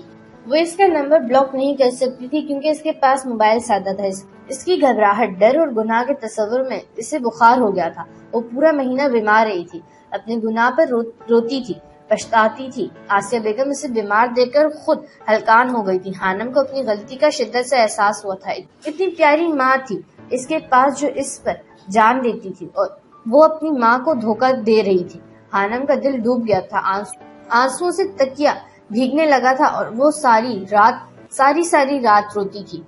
وہ اس کا نمبر بلاک نہیں کر سکتی تھی کیونکہ اس کے پاس موبائل سادہ تھا. اس کی گھبراہٹ، ڈر اور گناہ کے تصور میں اسے بخار ہو گیا تھا. وہ پورا مہینہ بیمار رہی تھی. اپنے گناہ پر روتی تھی، پچھتاتی تھی. آسیہ بیگم اسے بیمار دیکھ کر خود ہلکان ہو گئی تھی. حانم کو اپنی غلطی کا شدت سے احساس ہوا تھا. اتنی پیاری ماں تھی اس کے پاس جو اس پر جان دیتی تھی اور وہ اپنی ماں کو دھوکہ دے رہی تھی. حانم کا دل ڈوب گیا تھا. آنسوؤں سے تکیہ بھیگنے لگا تھا اور وہ ساری رات روتی تھی.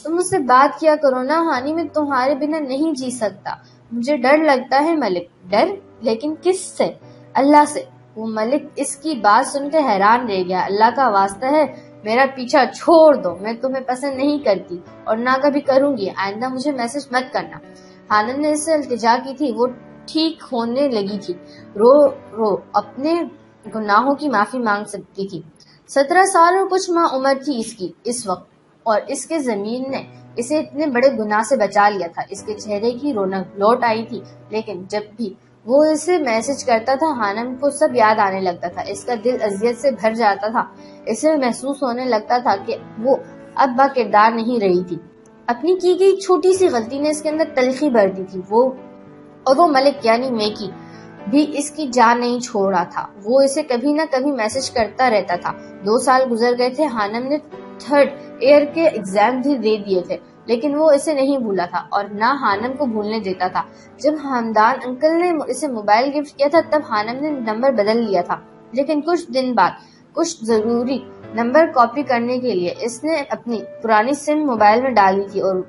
تم مجھ سے بات کیا کرو نا ہانی، میں تمہارے بنا نہیں جی سکتا. مجھے ڈر لگتا ہے ملک. ڈر؟ لیکن کس سے؟ اللہ سے. وہ ملک اس کی بات سن کے حیران رہ گیا. اللہ کا واسطہ ہے میرا پیچھا چھوڑ دو. میں تمہیں پسند نہیں کرتی اور نہ کبھی کروں گی. آئندہ مجھے میسج مت کرنا. حانم نے اس سے التجا کی تھی. وہ ٹھیک ہونے لگی تھی. رو اپنے گناہوں کی معافی مانگ سکتی تھی. 17 سال اور کچھ ماہ عمر تھی اس کی اس وقت، اور اس کے ضمیر نے اسے اتنے بڑے گناہ سے بچا لیا تھا. اس کے چہرے کی رونق لوٹ آئی تھی. لیکن جب بھی وہ اسے میسج کرتا تھا حانم کو سب یاد آنے لگتا تھا. اس کا دل اذیت سے بھر جاتا تھا. اسے محسوس ہونے لگتا تھا کہ وہ اب با کردار نہیں رہی تھی. اپنی کی گئی چھوٹی سی غلطی نے اس کے اندر تلخی بھر دی تھی. وہ ملک یعنی میکی بھی اس کی جان نہیں چھوڑا تھا. وہ اسے کبھی نہ کبھی میسج کرتا رہتا تھا. 2 سال گزر گئے تھے. حانم نے 3rd ایئر کے ایگزام بھی دے دیے تھے، لیکن وہ اسے نہیں بھولا تھا اور نہ حانم کو بھولنے دیتا تھا. جب حمدان انکل نے اسے موبائل گفٹ کیا تھا تب حانم نے نمبر بدل لیا تھا. لیکن کچھ دن بعد کچھ ضروری نمبر کاپی کرنے کے لیے اس نے اپنی پرانی سم موبائل میں ڈالی تھی. اور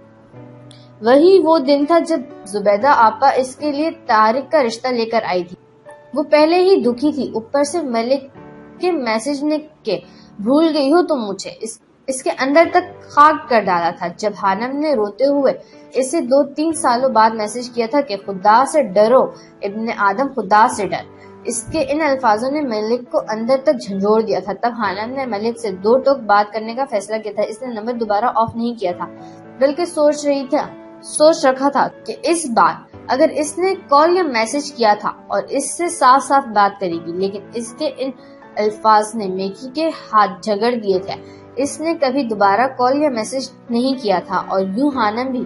وہی وہ دن تھا جب زبیدہ آپا اس کے لیے طارق کا رشتہ لے کر آئی تھی. وہ پہلے ہی دکھی تھی، اوپر سے ملک کے میسج نے کہ بھول گئی ہو تم مجھے اس کے اندر تک خاک کر ڈالا تھا. جب حانم نے روتے ہوئے اسے 2-3 سالوں بعد میسج کیا تھا کہ خدا سے ڈرو ابن آدم، خدا سے ڈر، اس کے ان الفاظوں نے ملک کو اندر تک جھنجھوڑ دیا تھا. تب حانم نے ملک سے 2 ٹوک بات کرنے کا فیصلہ کیا تھا. اس نے نمبر دوبارہ آف نہیں کیا تھا، بلکہ سوچ رکھا تھا کہ اس بار اگر اس نے کال یا میسج کیا تھا اور اس سے صاف صاف بات کرے گی. لیکن اس کے ان الفاظ نے میکی کے ہاتھ جھگڑ دیے تھے. اس نے کبھی دوبارہ کال یا میسج نہیں کیا تھا اور یوں حانم بھی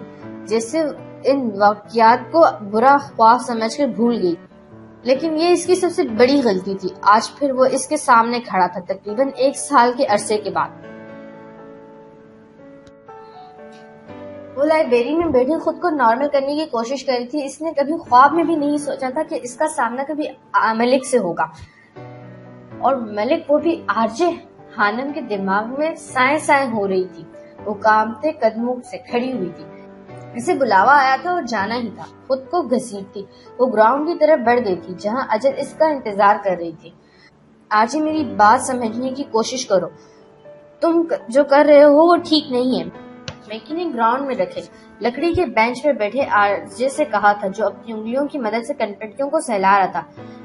جیسے ان واقعات کو برا خواب سمجھ کر بھول گئی. لیکن یہ اس کی سب سے بڑی غلطی تھی. آج پھر وہ اس کے سامنے کھڑا تھا تقریباً 1 سال کے عرصے کے بعد. وہ لائبریری میں بیٹھی خود کو نارمل کرنے کی کوشش کر رہی تھی. اس نے کبھی خواب میں بھی نہیں سوچا تھا کہ اس کا سامنا کبھی ملک سے ہوگا، اور ملک وہ بھی آرجے. حانم کے دماغ میں سائیں ہو رہی تھی. وہ کانپتے قدموں سے کھڑی ہوئی تھی. اسے بلاوا آیا تھا اور جانا ہی تھا. خود کو گھسیٹتی وہ گراؤنڈ کی طرف بڑھ گئی تھی جہاں اجل اس کا انتظار کر رہی تھی. آرجے میری بات سمجھنے کی کوشش کرو. تم جو کر رہے ہو وہ ٹھیک نہیں ہے. میکی نے گراؤنڈ میں رکھے لکڑی کے بینچ پر بیٹھے آرجے سے کہا تھا جو اپنی انگلیوں کی مدد سے کنپٹیوں کو سہلا رہا تھا.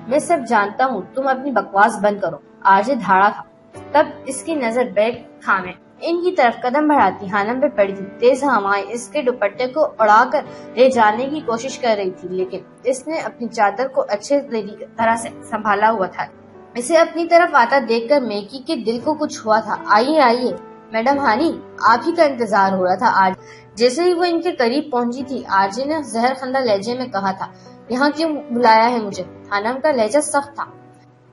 میں سب جانتا ہوں، تم اپنی بکواس بند کرو. آرجے دھاڑا تھا. تب اس کی نظر بیگ تھامے ان کی طرف قدم بڑھاتی حانم پہ پڑی تھی۔ تیز ہوائیں اس کے دوپٹے کو اڑا کر لے جانے کی کوشش کر رہی تھی، لیکن اس نے اپنی چادر کو اچھے طرح سے سنبھالا ہوا تھا۔ اسے اپنی طرف آتا دیکھ کر میکی کے دل کو کچھ ہوا تھا۔ آئیے آئیے میڈم ہانی، آپ ہی کا انتظار ہو رہا تھا آج۔ جیسے ہی وہ ان کے قریب پہنچی تھی، آرجے نے زہر خندہ لہجے میں کہا تھا، یہاں کیوں بلایا ہے مجھے؟ حانم کا لہجہ سخت تھا۔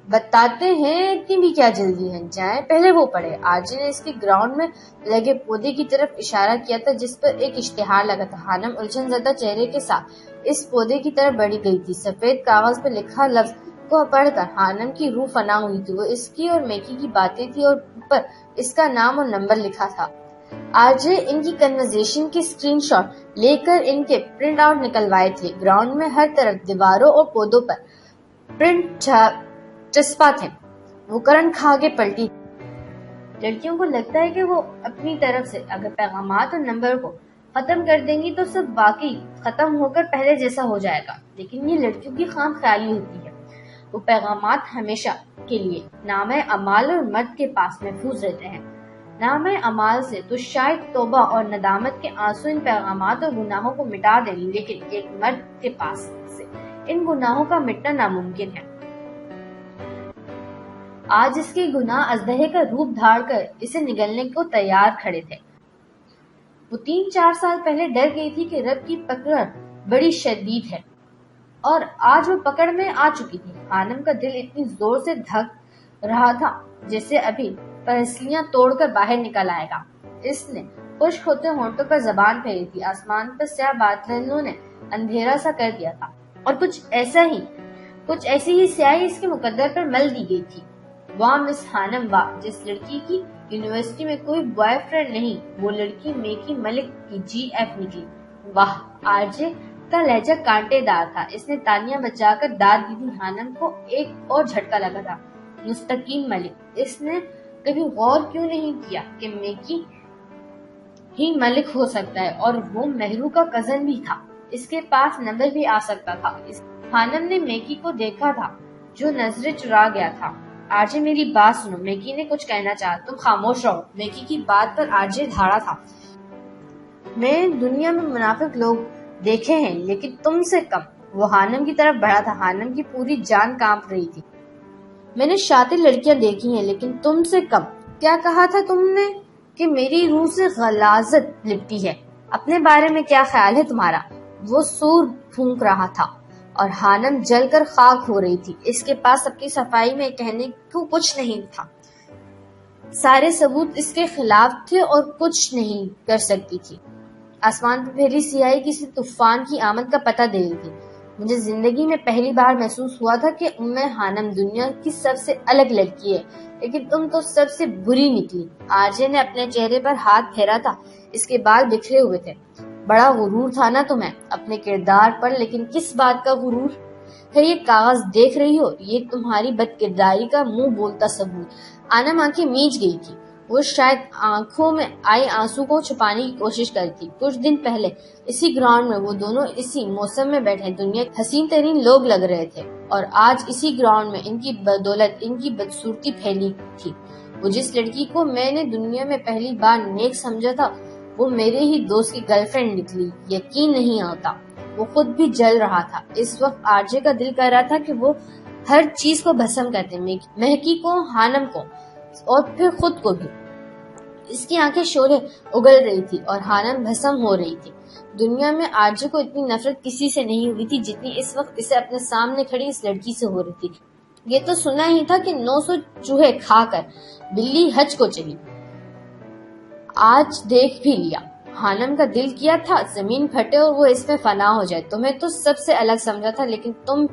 بتاتے ہیں، اتنی بھی کیا جلدی ہے، جائیں پہلے وہ پڑھے۔ آرجے نے اس کے گراؤنڈ میں لگے پودے کی طرف اشارہ کیا تھا جس پر ایک اشتہار لگا تھا۔ حانم الجھن زدہ چہرے کے ساتھ اس پودے کی طرف بڑھی گئی تھی۔ سفید کاغذ پہ لکھا لفظ کو پڑھ کر حانم کی روح فنا ہوئی تھی۔ وہ اس کی اور میکی کی باتیں تھی اور اوپر اس کا نام اور نمبر لکھا تھا۔ آرجے ان کی کنورسیشن کے اسکرین شاٹ لے کر ان کے پرنٹ آؤٹ نکلوائے تھے۔ گراؤنڈ میں ہر طرف دیواروں اور پودوں پر پرنٹ چسپاں تھے۔ وہ کرنٹ کھا کے پلٹی۔ لڑکیوں کو لگتا ہے کہ وہ اپنی طرف سے اگر پیغامات اور نمبر کو ختم کر دیں گی تو سب واقعی ختم ہو کر پہلے جیسا ہو جائے گا، لیکن یہ لڑکیوں کی خام خیالی ہوتی ہے۔ وہ پیغامات ہمیشہ کے لیے نامہ اعمال اور مرد کے پاس محفوظ رہتے ہیں۔ نامہ اعمال سے تو شاید توبہ اور ندامت کے آنسو ان پیغامات اور گناہوں کو مٹا دیں، لیکن ایک مرد کے پاس سے ان گناہوں کا مٹنا ناممکن ہے۔ آج اس کے گناہ اژدہے کا روپ دھار کر اسے نگلنے کو تیار کھڑے تھے۔ وہ 3-4 سال پہلے ڈر گئی تھی کہ رب کی پکڑ بڑی شدید ہے، اور آج وہ پکڑ میں آ چکی تھی۔ حانم کا دل اتنی زور سے دھڑک رہا تھا جیسے ابھی پسلیاں توڑ کر باہر نکل آئے گا۔ اس نے خشک ہوتے ہونٹوں پر زبان پھیری تھی۔ آسمان پر سیاہ بادلوں نے اندھیرا سا کر دیا تھا، اور کچھ ایسی ہی سیاہی اس کے مقدر پر مل دی گئی تھی۔ واہ مس حانم واہ، جس لڑکی کی یونیورسٹی میں کوئی بوائے فرینڈ نہیں، وہ لڑکی میکی ملک کی جی ایف نکلی۔ واہ، آرجے کا لہجہ کانٹے دار تھا۔ اس نے تانیاں بجا کر داد دی تھی۔ حانم کو ایک اور جھٹکا لگا تھا۔ مستقیم ملک۔ اس نے کبھی غور کیوں نہیں کیا کہ میکی ہی ملک ہو سکتا ہے، اور وہ مہرو کا کزن بھی تھا۔ اس کے پاس نمبر بھی آ سکتا تھا۔ حانم نے میکی کو دیکھا تھا جو نظریں چرا گیا تھا۔ آرجے میری بات سنو، میکی نے کچھ کہنا چاہا۔ تم خاموش رہو۔ میکی کی بات پر آرجے دھاڑا تھا۔ میں دنیا میں منافق لوگ دیکھے ہیں، لیکن تم سے کم۔ وہ حانم کی طرف بڑھا تھا۔ حانم کی پوری جان کانپ رہی تھی۔ میں نے شاطر لڑکیاں دیکھی ہیں، لیکن تم سے کم۔ کیا کہا تھا تم نے؟ کہ میری روح سے غلاظت لپٹی ہے۔ اپنے بارے میں کیا خیال ہے تمہارا؟ وہ سور پھونک رہا تھا اور حانم جل کر خاک ہو رہی تھی۔ اس کے پاس اپنی صفائی میں کہنے کو کچھ نہیں تھا۔ سارے ثبوت اس کے خلاف تھے اور کچھ نہیں کر سکتی تھی۔ آسمان پہ پھیلی سیاہی کسی طوفان کی آمد کا پتہ دے رہی تھی۔ مجھے زندگی میں پہلی بار محسوس ہوا تھا کہ حانم دنیا کی سب سے الگ لڑکی ہے، لیکن تم تو سب سے بری نکلی۔ آرجے نے اپنے چہرے پر ہاتھ پھیرا تھا۔ اس کے بال بکھرے ہوئے تھے۔ بڑا غرور تھا نا تمہیں اپنے کردار پر، لیکن کس بات کا غرور ہے؟ یہ کاغذ دیکھ رہی ہو، یہ تمہاری بد کرداری کا منہ بولتا ثبوت۔ حانم آنکھیں میچ گئی تھی۔ وہ شاید آنکھوں میں آئے آنسو کو چھپانے کی کوشش کری تھی۔ کچھ دن پہلے اسی گراؤنڈ میں وہ دونوں اسی موسم میں بیٹھے دنیا کے حسین ترین لوگ لگ رہے تھے، اور آج اسی گراؤنڈ میں ان کی بدولت ان کی بدصورتی پھیلی تھی۔ وہ جس لڑکی کو میں نے دنیا میں پہلی بار نیک سمجھا تھا، وہ میرے ہی دوست کی گرل فرینڈ نکلی۔ یقین نہیں آتا۔ وہ خود بھی جل رہا تھا۔ اس وقت آرجے کا دل کر رہا تھا کہ وہ ہر چیز کو بھسم کرتے، مہکی کو، حانم کو، اور پھر خود کو بھی۔ اس کی آنکھیں شعلے اگل رہی تھی اور حانم بھسم ہو رہی تھی۔ دنیا میں آرجے کو اتنی نفرت کسی سے نہیں ہوئی تھی جتنی اس وقت اسے اپنے سامنے کھڑی اس لڑکی سے ہو رہی تھی۔ یہ تو سنا ہی تھا کہ 900 چوہے کھا کر بلی حج کو چلی، آج دیکھ بھی لیا۔ حانم کا دل کیا تھا زمین پھٹے اور وہ اس میں فنا ہو جائے۔ تمہیں تو سب سے الگ سمجھا تھا، لیکن تم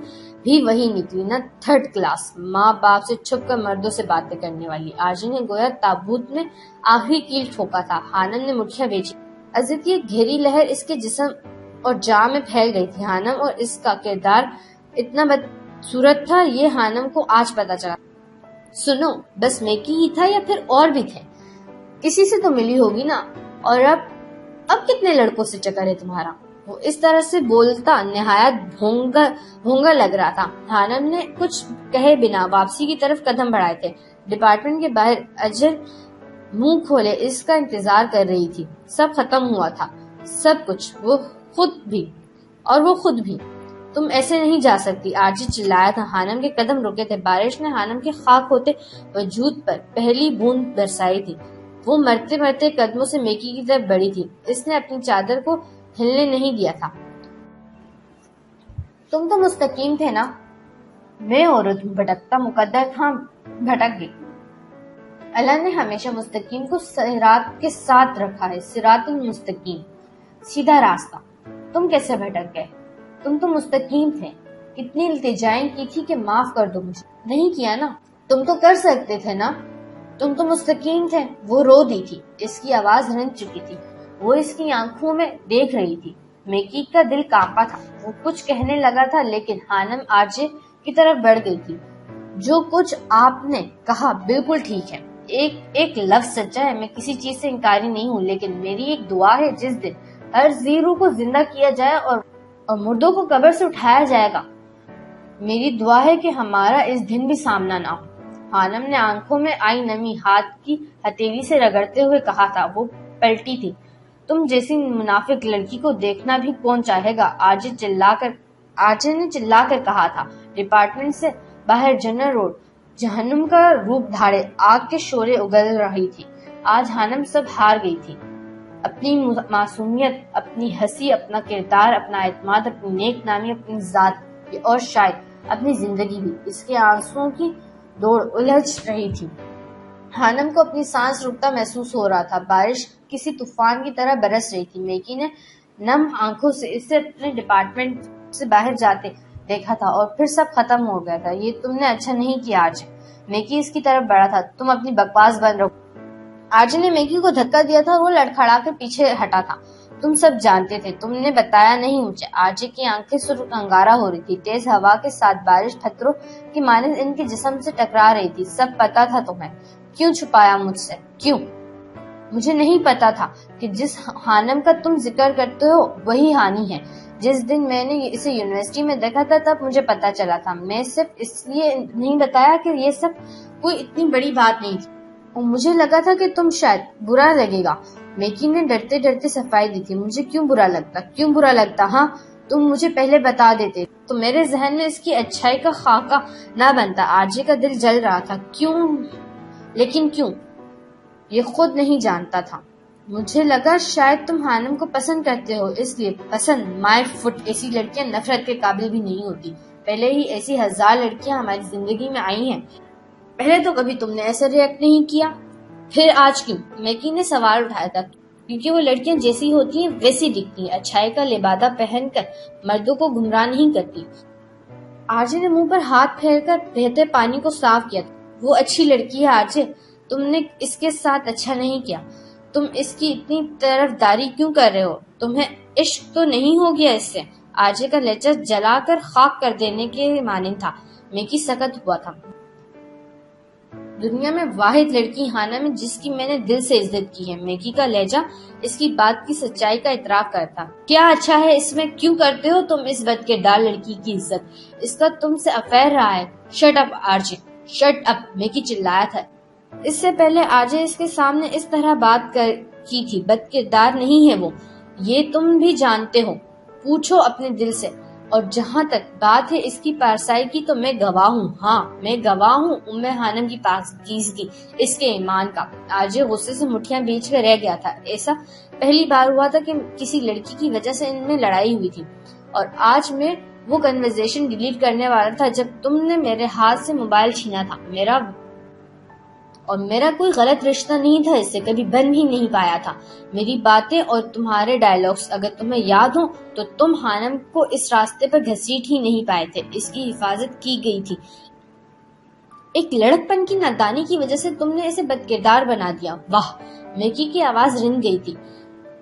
بھی وہی نکلی نا، 3rd کلاس، ماں باپ سے چھپ کر مردوں سے باتیں کرنے والی۔ آرجے نے گویا تابوت میں آخری کیل ٹھوکا تھا۔ حانم نے مٹھیاں بیچی۔ عزت کی ایک گہری لہر اس کے جسم اور جاں میں پھیل گئی تھی۔ حانم اور اس کا کردار اتنا بدصورت تھا، یہ حانم کو آج پتا چلا۔ سنو، بس میکی ہی تھا یا پھر اور بھی تھے؟ کسی سے تو ملی ہوگی نا؟ اور اب کتنے لڑکوں سے چکر ہے تمہارا؟ وہ اس طرح سے بولتا نہایت بھونگا لگ رہا تھا۔ حانم نے کچھ کہے بنا واپسی کی طرف قدم بڑھائے تھے۔ ڈپارٹمنٹ کے باہر اجر منہ کھولے اس کا انتظار کر رہی تھی۔ سب ختم ہوا تھا، سب کچھ، وہ خود بھی۔ تم ایسے نہیں جا سکتی، آرچی چلایا تھا۔ حانم کے قدم رکے تھے۔ بارش نے حانم کے خاک ہوتے وجود پر پہلی بوند برسائی تھی۔ وہ مرتے مرتے قدموں سے میکی کی طرف بڑھی تھی۔ اس نے اپنی چادر کو ہلنے نہیں دیا تھا۔ تم تو مستقیم تھے نا؟ میں عورت ہوں، بھٹکتا مقدر تھا، بھٹک گئی۔ اللہ نے ہمیشہ مستقیم کو صراط کے ساتھ رکھا ہے، صراط المستقیم، سیدھا راستہ۔ تم کیسے بھٹک گئے؟ تم تو مستقیم تھے۔ کتنی التجائیں کی تھی کہ معاف کر دو مجھے، نہیں کیا نا؟ تم تو کر سکتے تھے نا؟ تم تو مستقیم تھے۔ وہ رو دی تھی، اس کی آواز رنج چکی تھی، وہ اس کی آنکھوں میں دیکھ رہی تھی۔ میکی کا دل کانپا تھا، وہ کچھ کہنے لگا تھا لیکن حانم آرچی کی طرف بڑھ گئی تھی۔ جو کچھ آپ نے کہا بالکل ٹھیک ہے، ایک لفظ سچا ہے، میں کسی چیز سے انکاری نہیں ہوں، لیکن میری ایک دعا ہے، جس دن ہر زیرو کو زندہ کیا جائے اور مردوں کو قبر سے اٹھایا جائے گا، میری دعا ہے کہ ہمارا اس دن بھی سامنا نہ ہو۔ حانم نے آنکھوں میں آئی نمی ہاتھ کی ہتھیلی سے رگڑتے ہوئے کہا تھا۔ وہ پلٹی تھی۔ تم جیسی منافق لڑکی کو دیکھنا بھی کون چاہے گا؟ آرچی نے چلا کر کہا تھا۔ ڈپارٹمنٹ سے باہر جنرل روڈ جہنم کا روپ دھاڑے آگ کے شعلے اگل رہی تھی۔ آج حانم سب ہار گئی تھی، اپنی معصومیت، اپنی ہنسی، اپنا کردار، اپنا اعتماد، اپنی نیک نامی، اپنی ذات اور شاید اپنی زندگی بھی۔ اس کے آنسوؤں کی دوڑ الجھ رہی تھی۔ حانم کو اپنی سانس رکتا محسوس ہو رہا تھا۔ بارش کسی طوفان کی طرح برس رہی تھی۔ میکی نے نم آنکھوں سے اسے اپنے ڈپارٹمنٹ سے باہر جاتے دیکھا تھا اور پھر سب ختم ہو گیا تھا۔ یہ تم نے اچھا نہیں کیا آرچی۔ میکی اس کی طرف بڑھا تھا۔ تم اپنی بکواس بند رکھو۔ آرچی نے میکی کو دھکا دیا تھا اور وہ لڑکھڑا کر پیچھے ہٹا تھا۔ تم سب جانتے تھے، تم نے بتایا نہیں مجھے۔ آرچی کی آنکھیں سرخ انگارہ ہو رہی تھی۔ تیز ہوا کے ساتھ بارش پتھروں کی مانند ان کے جسم سے ٹکرا رہی تھی۔ سب پتا تھا تمہیں۔ کیوں چھپایا مجھ سے؟ کیوں؟ مجھے نہیں پتا تھا کہ جس حانم کا تم ذکر کرتے ہو وہی ہانی ہے۔ جس دن میں نے اسے یونیورسٹی میں دیکھا تھا تب مجھے پتا چلا تھا۔ میں صرف اس لیے نہیں بتایا کہ یہ سب کوئی اتنی بڑی بات نہیں تھی، اور مجھے لگا تھا کہ تم شاید برا لگے گا۔ میکی نے ڈرتے ڈرتے صفائی دی تھی۔ مجھے کیوں برا لگتا؟ ہاں، تم مجھے پہلے بتا دیتے تو میرے ذہن میں اس کی اچھائی کا خاکہ نہ بنتا۔ آرچی کا دل جل رہا تھا۔ لیکن کیوں؟ یہ خود نہیں جانتا تھا۔ مجھے لگا شاید تم حانم کو پسند کرتے ہو، اس لیے پسند مائی فٹ۔ ایسی لڑکیاں نفرت کے قابل بھی نہیں ہوتی۔ پہلے ہی ایسی 1000 لڑکیاں ہماری زندگی میں آئی ہیں، پہلے تو کبھی تم نے ایسا ریئیکٹ نہیں کیا، پھر آج کیوں؟ میکی نے سوال اٹھایا تھا۔ کیونکہ وہ لڑکیاں جیسی ہوتی ہیں ویسی دکھتی ہیں، اچھائی کا لبادہ پہن کر مردوں کو گمراہ نہیں کرتی۔ آرچی نے منہ پر ہاتھ پھیر کر بہتے پانی کو صاف کیا۔ وہ اچھی لڑکی ہے آرچی، تم نے اس کے ساتھ اچھا نہیں کیا۔ تم اس کی اتنی طرفداری کیوں کر رہے ہو؟ تمہیں عشق تو نہیں ہو گیا اس سے؟ آرچی کا لہجہ جلا کر خاک کر دینے کے مانند تھا۔ میکی سکت ہوا تھا۔ دنیا میں واحد لڑکی حانم ہے جس کی میں نے دل سے عزت کی ہے۔ میکی کا لہجہ اس کی بات کی سچائی کا اعتراف کرتا۔ کیا اچھا ہے اس میں؟ کیوں کرتے ہو تم اس بد کردار لڑکی کی عزت؟ اس کا تم سے افیئر رہا ہے۔ Shut up Archie, shut up, میکی چلایا تھا۔ اس سے پہلے آرچی اس کے سامنے اس طرح بات کی تھی۔ بد کردار نہیں ہے وہ، یہ تم بھی جانتے ہو۔ پوچھو اپنے دل سے۔ اور جہاں تک بات ہے اس کی پارسائی کی تو میں گواہ ہوں۔ ہاں، میں گواہ ہوں ام حانم کی پاکیزگی، اس کے ایمان کا۔ آرچی غصے سے مٹھیاں بیچ کر رہ گیا تھا۔ ایسا پہلی بار ہوا تھا کہ کسی لڑکی کی وجہ سے ان میں لڑائی ہوئی تھی، اور آج میں وہ کنورسیشن ڈیلیٹ کرنے والا تھا جب تم نے میرے ہاتھ سے موبائل چھینا تھا۔ میرا کوئی غلط رشتہ نہیں تھا اس سے، کبھی بن بھی نہیں پایا تھا۔ میری باتیں اور تمہارے ڈائلاگز اگر تمہیں یاد ہوں تو تم حانم کو اس راستے پر گھسیٹ ہی نہیں پائے تھے، اس کی حفاظت کی گئی تھی۔ ایک لڑک پن کی نادانی کی وجہ سے تم نے اسے بد کردار بنا دیا۔ واہ! میکی کی آواز رن گئی تھی۔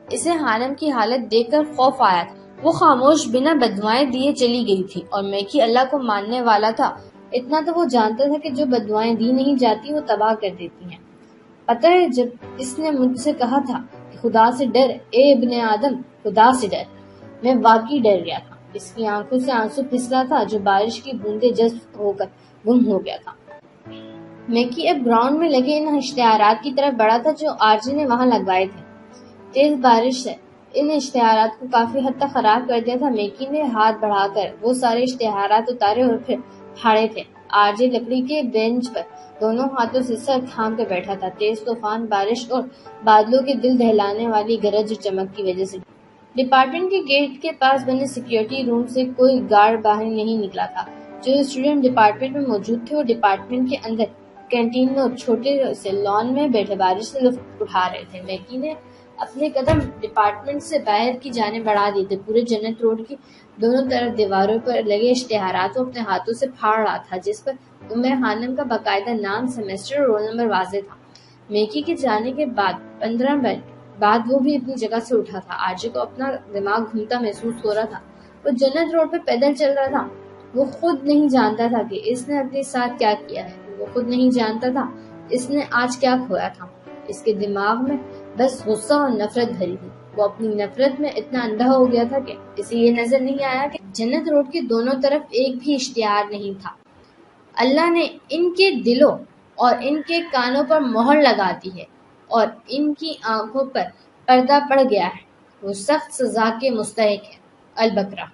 اسے حانم کی حالت دیکھ کر خوف آیا تھا۔ وہ خاموش بنا بدوائیں دیے چلی گئی تھی، اور میکی اللہ کو ماننے والا تھا۔ اتنا تو وہ جانتا تھا کہ جو بدوائیں دی نہیں جاتی وہ تباہ کر دیتی ہیں۔ پتہ ہے جب اس نے مجھ سے کہا تھا کہ خدا سے ڈر، اے ابن آدم، خدا سے ڈر، میں واقعی ڈر گیا تھا۔ اس کی آنکھوں سے آنسو پھسلا تھا جو بارش کی بوندیں جذب ہو کر گم ہو گیا تھا۔ میکی اب گراؤنڈ میں لگے ان اشتہارات کی طرف بڑھا تھا جو آرجی نے وہاں لگوائے تھے۔ تیز بارش سے ان اشتہارات کو کافی حد تک خراب کر دیا تھا۔ میکی نے ہاتھ بڑھا کر وہ سارے اشتہارات اتارے اور پھر پھاڑے تھے۔ آرجی لکڑی کے بینچ پر دونوں ہاتھوں سے سر تھام کے بیٹھا تھا، تیز طوفان بارش اور بادلوں کے دل دہلانے والی گرج اور چمک کی وجہ سے۔ ڈپارٹمنٹ کے گیٹ کے پاس بنے سیکیورٹی روم سے کوئی گارڈ باہر نہیں نکلا تھا۔ جو اسٹوڈنٹ ڈپارٹمنٹ میں موجود تھے وہ ڈپارٹمنٹ کے اندر کینٹین میں اور چھوٹے سے لان میں بیٹھے بارش سے لطف اٹھا رہے تھے۔ میکی نے اپنے قدم ڈپارٹمنٹ سے باہر کی جانب بڑھا دیے تھے، پورے جنت روڈ کی دونوں طرف دیواروں پر لگے اشتہارات کو اپنے ہاتھوں سے پھاڑ رہا تھا، جس پر عمر خانم کا باقاعدہ نام، سیمسٹر اور رول نمبر واضح تھا۔ میکی کے جانے کے بعد 15 منٹ بعد وہ بھی اپنی جگہ سے اٹھا تھا۔ آرجی کو اپنا دماغ گھومتا محسوس ہو رہا تھا۔ وہ جنت روڈ پہ پیدل چل رہا تھا۔ وہ خود نہیں جانتا تھا کہ اس نے اپنے ساتھ کیا کیا ہے۔ وہ خود نہیں جانتا تھا اس نے آج کیا کھویا تھا۔ اس کے دماغ میں بس غصہ اور نفرت بھری تھی۔ وہ اپنی نفرت میں اتنا اندھا ہو گیا تھا کہ اسے یہ نظر نہیں آیا کہ جنت روڈ کے دونوں طرف ایک بھی اشتہار نہیں تھا۔ اللہ نے ان کے دلوں اور ان کے کانوں پر مہر لگا دی ہے اور ان کی آنکھوں پر پردہ پڑ گیا ہے۔ وہ سخت سزا کے مستحق ہے۔ البقرہ